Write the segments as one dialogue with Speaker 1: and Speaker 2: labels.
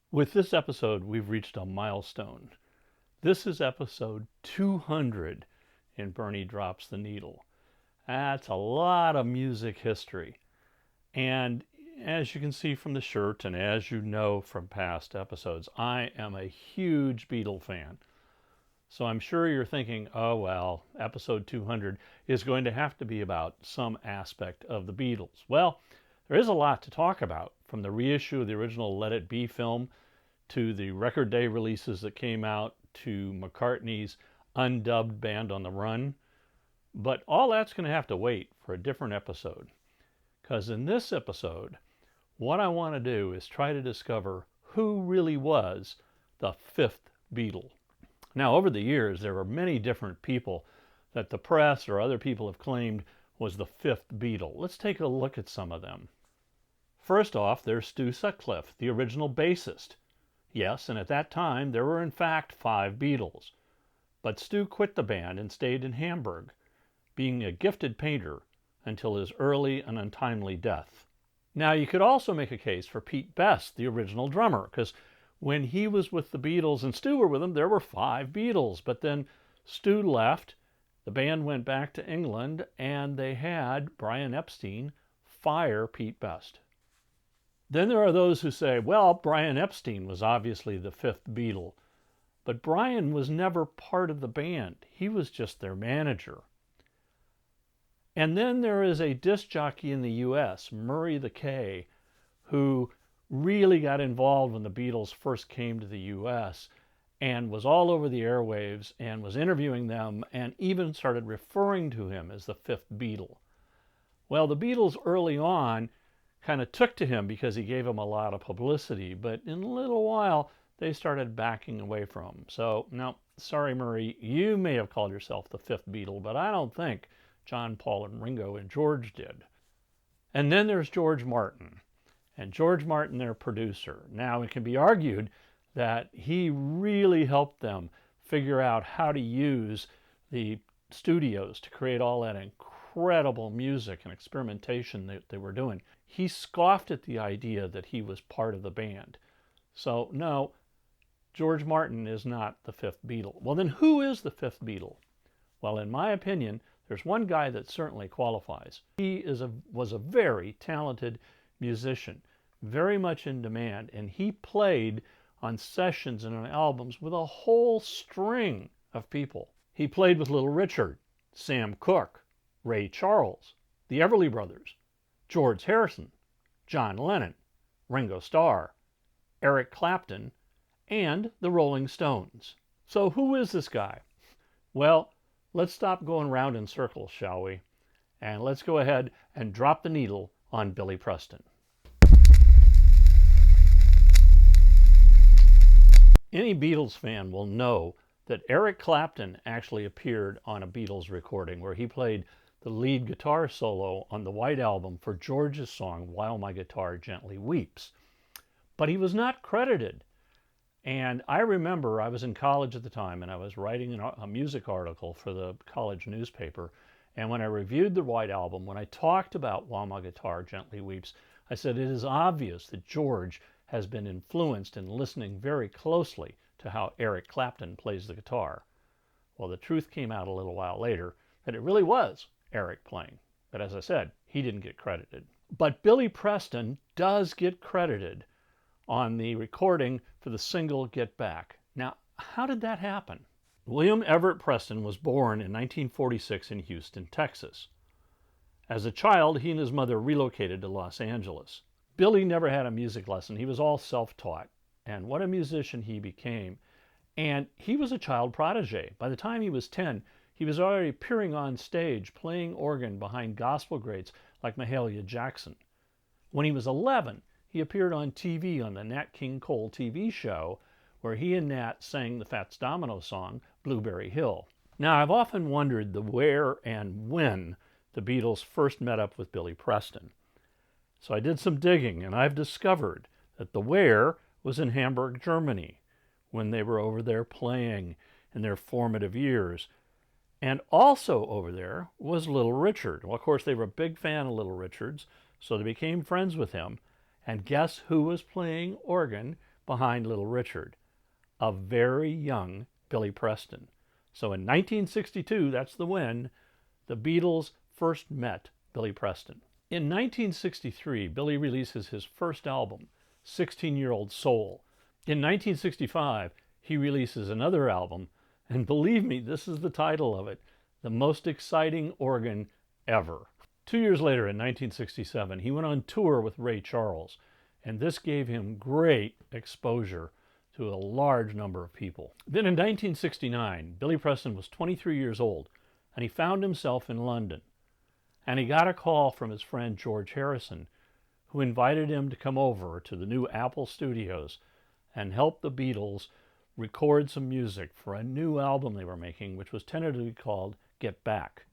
Speaker 1: With this episode, we've reached a milestone. This is episode 200 in Bernie Drops the Needle. That's a lot of music history. And as you can see from the shirt, and as you know from past episodes, I am a huge Beatle fan. So I'm sure you're thinking, oh well, episode 200 is going to have to be about some aspect of the Beatles. Well, there is a lot to talk about, from the reissue of the original Let It Be film to the record day releases that came out, to McCartney's undubbed Band on the Run. But all that's going to have to wait for a different episode. Because in this episode, what I want to do is try to discover who really was the fifth Beatle. Now, over the years, there are many different people that the press or other people have claimed was the fifth Beatle. Let's take a look at some of them. First off, there's Stu Sutcliffe, the original bassist. Yes, and at that time, there were in fact 5 Beatles. But Stu quit the band and stayed in Hamburg, being a gifted painter until his early and untimely death. Now, you could also make a case for Pete Best, the original drummer, because when he was with the Beatles and Stu were with him, there were 5 Beatles. But then Stu left, the band went back to England, and they had Brian Epstein fire Pete Best. Then there are those who say, well, Brian Epstein was obviously the fifth Beatle, but Brian was never part of the band. He was just their manager. And then there is a disc jockey in the U.S., Murray the K, who really got involved when the Beatles first came to the U.S. and was all over the airwaves and was interviewing them and even started referring to him as the fifth Beatle. Well, the Beatles early on kind of took to him because he gave them a lot of publicity, but in a little while they started backing away from him. So, no, sorry Murray, you may have called yourself the fifth Beatle, but I don't think John, Paul, and Ringo and George did. And then there's George Martin, and George Martin, their producer. Now, it can be argued that he really helped them figure out how to use the studios to create all that incredible music and experimentation that they were doing. He scoffed at the idea that he was part of the band. So, no, George Martin is not the fifth Beatle. Well, then who is the fifth Beatle? Well, in my opinion, there's one guy that certainly qualifies. He was a very talented musician, very much in demand, and he played on sessions and on albums with a whole string of people. He played with Little Richard, Sam Cooke, Ray Charles, the Everly Brothers, George Harrison, John Lennon, Ringo Starr, Eric Clapton, and the Rolling Stones. So who is this guy? Well, let's stop going round in circles, shall we? And let's go ahead and drop the needle on Billy Preston. Any Beatles fan will know that Eric Clapton actually appeared on a Beatles recording where he played the lead guitar solo on the White Album for George's song, While My Guitar Gently Weeps. But he was not credited. And I remember I was in college at the time and I was writing a music article for the college newspaper. And when I reviewed the White Album, when I talked about While My Guitar Gently Weeps, I said it is obvious that George has been influenced in listening very closely to how Eric Clapton plays the guitar. Well, the truth came out a little while later that it really was Eric playing. But as I said, he didn't get credited. But Billy Preston does get credited on the recording for the single Get Back. Now, how did that happen? William Everett Preston was born in 1946 in Houston, Texas. As a child, he and his mother relocated to Los Angeles. Billy never had a music lesson. He was all self-taught. And what a musician he became. And he was a child prodigy. By the time he was 10, he was already appearing on stage, playing organ behind gospel greats like Mahalia Jackson. When he was 11, he appeared on TV on the Nat King Cole TV show, where he and Nat sang the Fats Domino song, Blueberry Hill. Now, I've often wondered the where and when the Beatles first met up with Billy Preston. So I did some digging, and I've discovered that the where was in Hamburg, Germany, when they were over there playing in their formative years. And also over there was Little Richard. Well, of course, they were a big fan of Little Richard's, so they became friends with him. And guess who was playing organ behind Little Richard, a very young Billy Preston. So in 1962, that's the when, the Beatles first met Billy Preston. In 1963, Billy releases his first album, 16-Year-Old Soul. In 1965, he releases another album, and believe me, this is the title of it, The Most Exciting Organ Ever. 2 years later, in 1967, he went on tour with Ray Charles, and this gave him great exposure to a large number of people. Then in 1969, Billy Preston was 23 years old, and he found himself in London. And he got a call from his friend George Harrison, who invited him to come over to the new Apple studios and help the Beatles record some music for a new album they were making, which was tentatively called Get Back.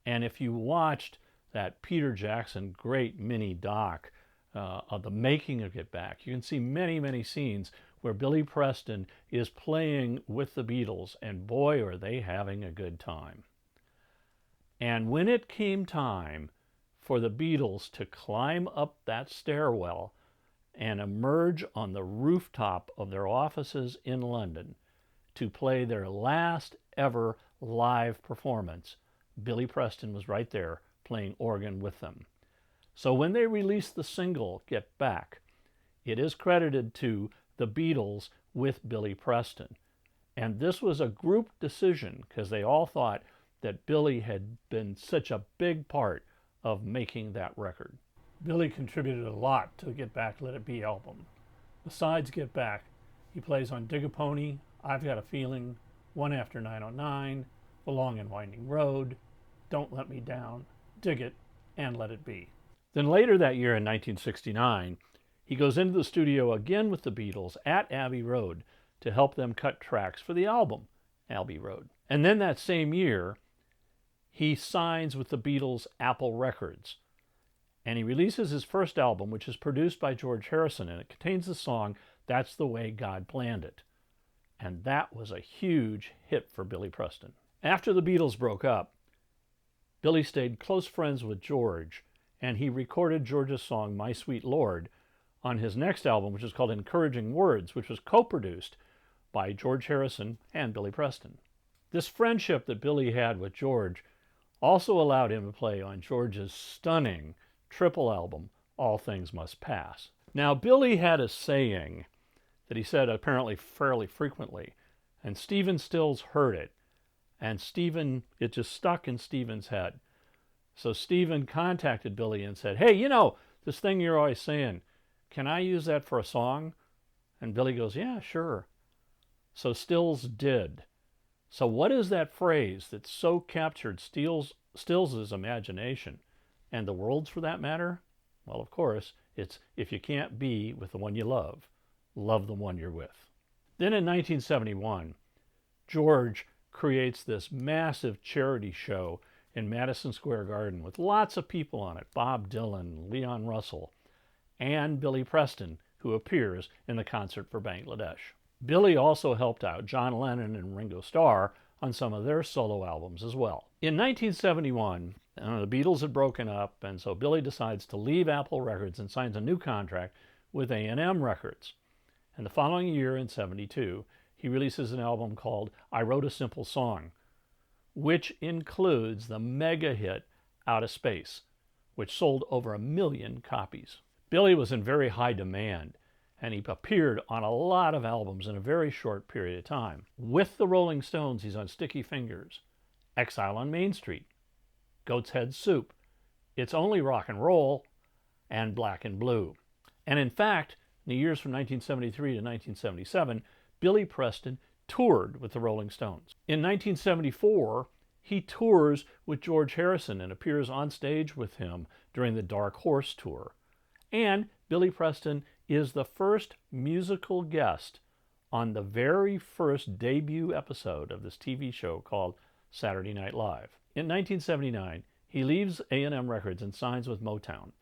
Speaker 1: And if you watched that Peter Jackson great mini doc of the making of Get Back, you can see many, many scenes where Billy Preston is playing with the Beatles, and boy, are they having a good time. And when it came time for the Beatles to climb up that stairwell and emerge on the rooftop of their offices in London to play their last ever live performance, Billy Preston was right there playing organ with them. So when they released the single Get Back, it is credited to the Beatles with Billy Preston. And this was a group decision because they all thought that Billy had been such a big part of making that record. Billy contributed a lot to the Get Back, Let It Be album. Besides Get Back, he plays on Dig-a-Pony, I've Got a Feeling, One After 909, The Long and Winding Road, Don't Let Me Down, Dig It, and Let It Be. Then later that year in 1969, he goes into the studio again with the Beatles at Abbey Road to help them cut tracks for the album, Abbey Road. And then that same year, he signs with the Beatles' Apple Records. And he releases his first album, which is produced by George Harrison, and it contains the song, That's the Way God Planned It. And that was a huge hit for Billy Preston. After the Beatles broke up, Billy stayed close friends with George, and he recorded George's song, My Sweet Lord, on his next album, which is called Encouraging Words, which was co-produced by George Harrison and Billy Preston. This friendship that Billy had with George also allowed him to play on George's stunning triple album, All Things Must Pass. Now, Billy had a saying that he said apparently fairly frequently, and Stephen Stills heard it, and it just stuck in Stephen's head. So Stephen contacted Billy and said, hey, you know, this thing you're always saying, can I use that for a song? And Billy goes, yeah, sure. So Stills did. So what is that phrase that so captured Stills' imagination, and the world's for that matter? Well, of course, it's if you can't be with the one you love the one you're with. Then in 1971, George creates this massive charity show in Madison Square Garden with lots of people on it, Bob Dylan, Leon Russell, and Billy Preston, who appears in the Concert for Bangladesh. Billy also helped out John Lennon and Ringo Starr on some of their solo albums as well. In 1971, the Beatles had broken up, and so Billy decides to leave Apple Records and signs a new contract with A&M Records. And the following year, in 1972, he releases an album called I Wrote a Simple Song, which includes the mega hit Out of Space, which sold over 1 million copies. Billy was in very high demand, and he appeared on a lot of albums in a very short period of time. With the Rolling Stones, he's on Sticky Fingers, Exile on Main Street, Goat's Head Soup, It's Only Rock and Roll, and Black and Blue. And in fact, in the years from 1973 to 1977, Billy Preston toured with the Rolling Stones. In 1974, he tours with George Harrison and appears on stage with him during the Dark Horse tour. And Billy Preston is the first musical guest on the very first debut episode of this TV show called Saturday Night Live. In 1979, he leaves A&M Records and signs with Motown.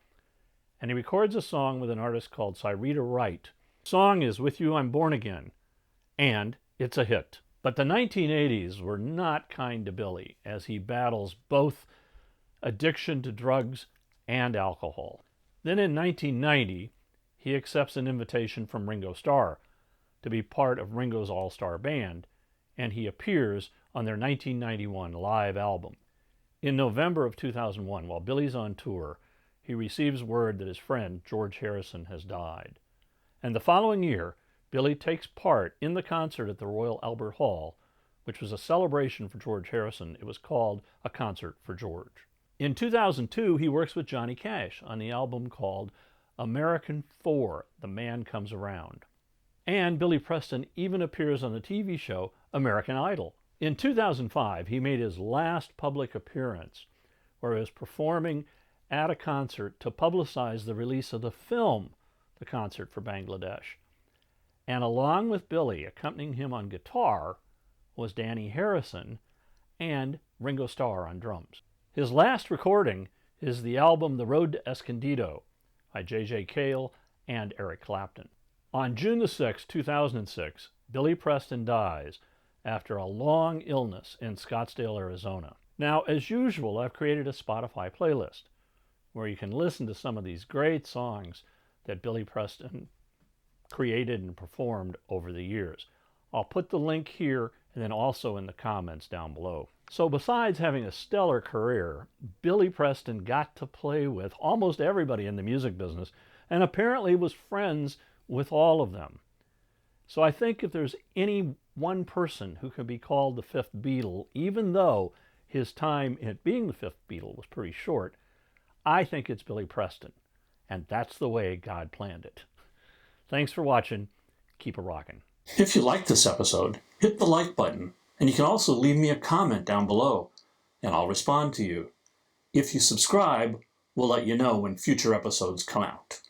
Speaker 1: And he records a song with an artist called Cyrita Wright. The song is With You I'm Born Again, and it's a hit. But the 1980s were not kind to Billy as he battles both addiction to drugs and alcohol. Then in 1990, he accepts an invitation from Ringo Starr to be part of Ringo's all-star band, and he appears on their 1991 live album. In November of 2001, while Billy's on tour, he receives word that his friend George Harrison has died. And the following year, Billy takes part in the concert at the Royal Albert Hall, which was a celebration for George Harrison. It was called A Concert for George. In 2002, he works with Johnny Cash on the album called American 4, The Man Comes Around. And Billy Preston even appears on the TV show American Idol. In 2005, he made his last public appearance, where he was performing at a concert to publicize the release of the film, The Concert for Bangladesh. And along with Billy, accompanying him on guitar, was Danny Harrison and Ringo Starr on drums. His last recording is the album The Road to Escondido by J.J. Cale and Eric Clapton. On June 6, 2006, Billy Preston dies after a long illness in Scottsdale, Arizona. Now, as usual, I've created a Spotify playlist where you can listen to some of these great songs that Billy Preston created and performed over the years. I'll put the link here and then also in the comments down below. So besides having a stellar career, Billy Preston got to play with almost everybody in the music business and apparently was friends with all of them. So I think if there's any one person who can be called the Fifth Beatle, even though his time at being the Fifth Beatle was pretty short, I think it's Billy Preston. And that's the way God planned it. Thanks for watching. Keep a rockin'.
Speaker 2: If you liked this episode, hit the like button, and you can also leave me a comment down below, and I'll respond to you. If you subscribe, we'll let you know when future episodes come out.